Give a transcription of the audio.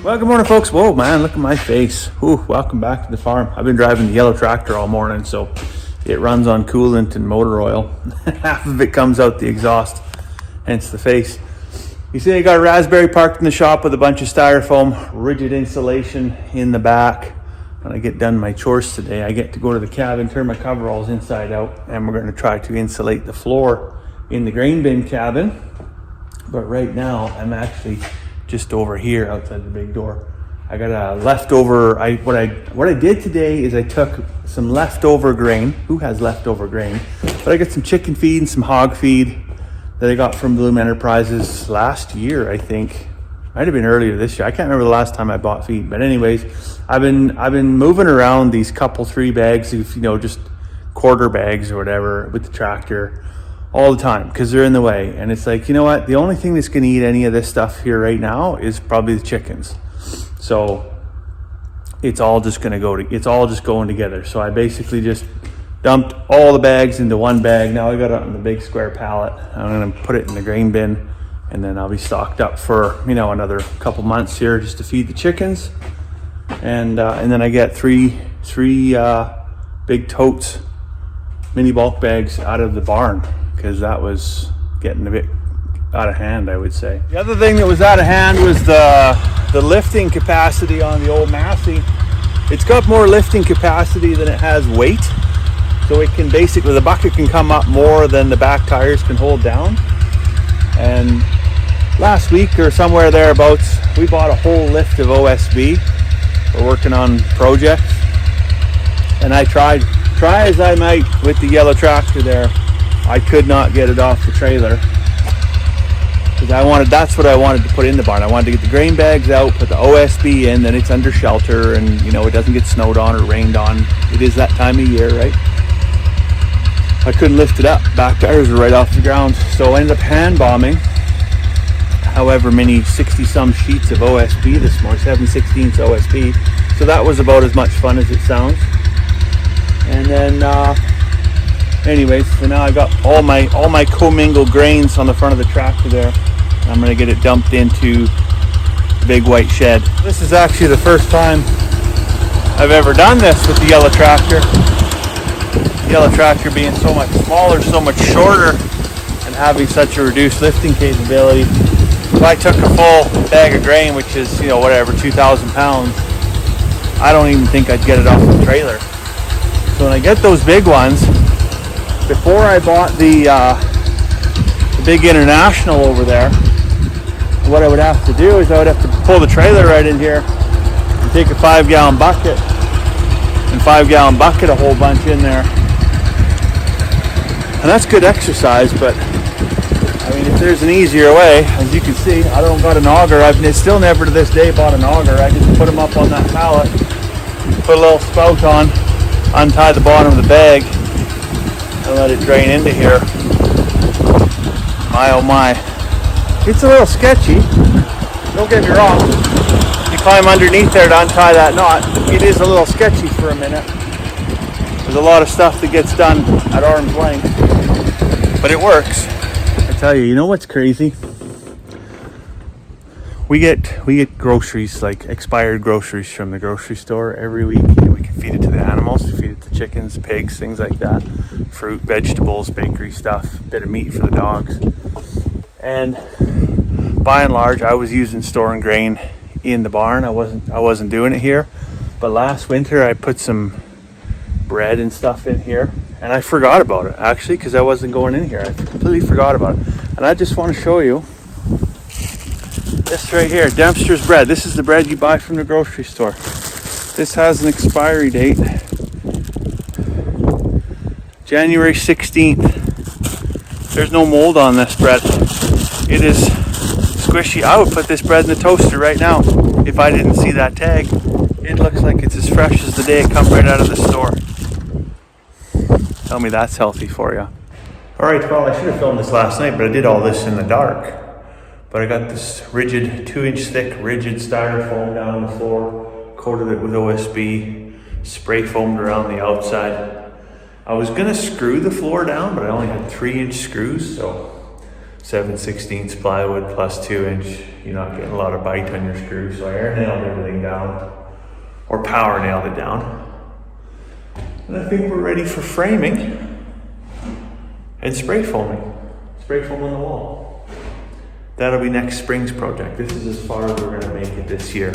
Well, good morning, folks. Whoa, man, look at my face. Whew, welcome back to the farm. I've been driving the yellow tractor all morning, so it runs on coolant and motor oil. Half of it comes out the exhaust, hence the face. You see, I got a raspberry parked in the shop with a bunch of styrofoam, rigid insulation in the back. When I get done my chores today, I get to go to the cabin, turn my coveralls inside out, and we're going to try to insulate the floor in the grain bin cabin. But right now, I'm actually just over here outside the big door. I got a leftover. What I did today is I took some leftover grain. Who has leftover grain? But I got some chicken feed and some hog feed that I got from Bloom Enterprises last year, I think. Might have been earlier this year. I can't remember the last time I bought feed. But anyways, I've been moving around these couple 3 bags of, just quarter bags or whatever with the tractor all the time because they're in the way. And it's like, you know what? The only thing that's going to eat any of this stuff here right now is probably the chickens. So it's all just going to go to, it's all just going together. So I basically just dumped all the bags into one bag. Now I got it on the big square pallet. I'm going to put it in the grain bin, and then I'll be stocked up for, another couple months here just to feed the chickens. And then I get three big totes, mini bulk bags out of the barn, because that was getting a bit out of hand, I would say. The other thing that was out of hand was the lifting capacity on the old Massey. It's got more lifting capacity than it has weight. So it can basically, the bucket can come up more than the back tires can hold down. And last week or somewhere thereabouts, we bought a whole lift of OSB. We're working on projects. And I try as I might with the yellow tractor there, I could not get it off the trailer. Because that's what I wanted to put in the barn. I wanted to get the grain bags out, put the OSB in, then it's under shelter, and it doesn't get snowed on or rained on. It is that time of year, right? I couldn't lift it up. Back tires were right off the ground. So I ended up hand bombing however many 60 some sheets of OSB this morning, 7/16 OSB. So that was about as much fun as it sounds. And then anyways, so now I got all my commingled grains on the front of the tractor there. I'm gonna get it dumped into the big white shed. This is actually the first time I've ever done this with the yellow tractor. The yellow tractor being so much smaller, so much shorter, and having such a reduced lifting capability. If I took a full bag of grain, which is 2,000 pounds, I don't even think I'd get it off the trailer. So when I get those big ones, before I bought the big International over there, what I would have to do is I would have to pull the trailer right in here and take a 5-gallon bucket and 5-gallon bucket a whole bunch in there. And that's good exercise, but I mean, if there's an easier way, as you can see, I don't got an auger. I've still never to this day bought an auger. I just put them up on that pallet, put a little spout on, untie the bottom of the bag, and let it drain into here. My oh my. It's a little sketchy. Don't get me wrong. You climb underneath there to untie that knot. It is a little sketchy for a minute. There's a lot of stuff that gets done at arm's length, but it works. I tell you, you know what's crazy? We get groceries, like expired groceries from the grocery store every week. We can feed it to the animals, we feed it to chickens, pigs, things like that. Fruit, vegetables, bakery stuff, bit of meat for the dogs. And by and large, I was using storing grain in the barn. I wasn't doing it here. But last winter, I put some bread and stuff in here, and I forgot about it actually, because I wasn't going in here. I completely forgot about it. And I just want to show you this right here, Dempster's bread. This is the bread you buy from the grocery store. This has an expiry date, January 16th. There's no mold on this bread. It is squishy. I would put this bread in the toaster right now if I didn't see that tag. It looks like it's as fresh as the day it come right out of the store. Tell me that's healthy for you. All right, well, I should have filmed this last night, but I did all this in the dark. But I got this rigid, 2-inch thick, rigid styrofoam down on the floor, coated it with OSB, spray foamed around the outside. I was gonna screw the floor down, but I only had 3-inch screws, so 7/16 plywood plus 2-inch. You're not getting a lot of bite on your screw. So I air nailed everything down, or power nailed it down. And I think we're ready for framing and spray foaming. Spray foam on the wall. That'll be next spring's project. This is as far as we're gonna make it this year.